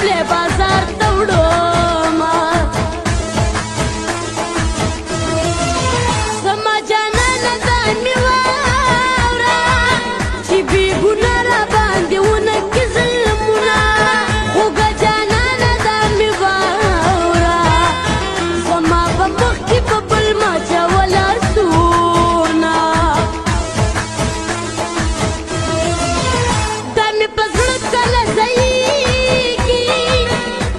ټولې بازار ته وړومه زما جانانه ځان مې واوره چې بې ګناه راباندې ونکړي ظلمونه خوږه جانانه ځان مې واوره زما په مخ کې په بل ما اچوله آسونه دا مې په زړه کله ځایږي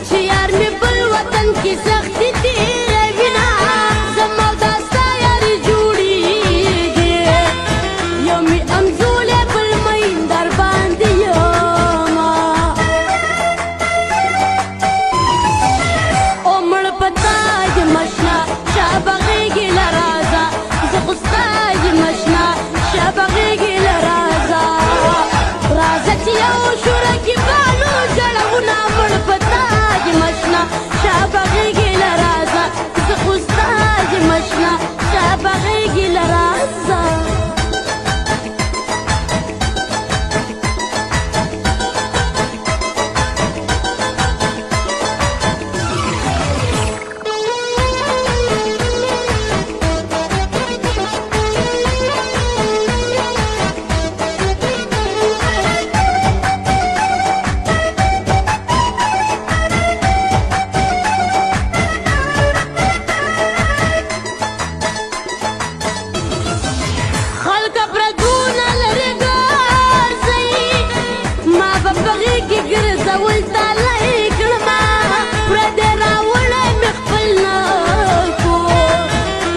چې یار مې بل وطن کې سختي تېروینه زما او دا ستا یاري جوړېږي یو مې امزولی بل مین در باندې یمه او مړ په تا یم اشنا شابه غېږې له رازه زه خو ستا یم اشنا شابه غېږې له رازه راځه چې یو شوره کې بالو جړونه مړ په تا یم اشنا شابه غېږې له رازه زه خو ستا یم اشنا شابه غېږې له رازه خلک پردونه لرې ګرځئ ما به په غېږ کې ګرځول تالی کړمه پردی راوړی مې خپل نه کور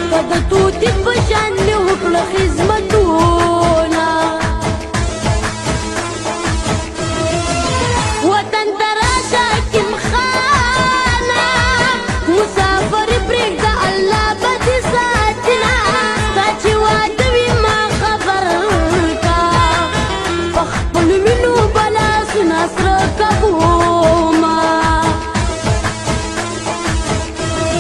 که د طوطي په شان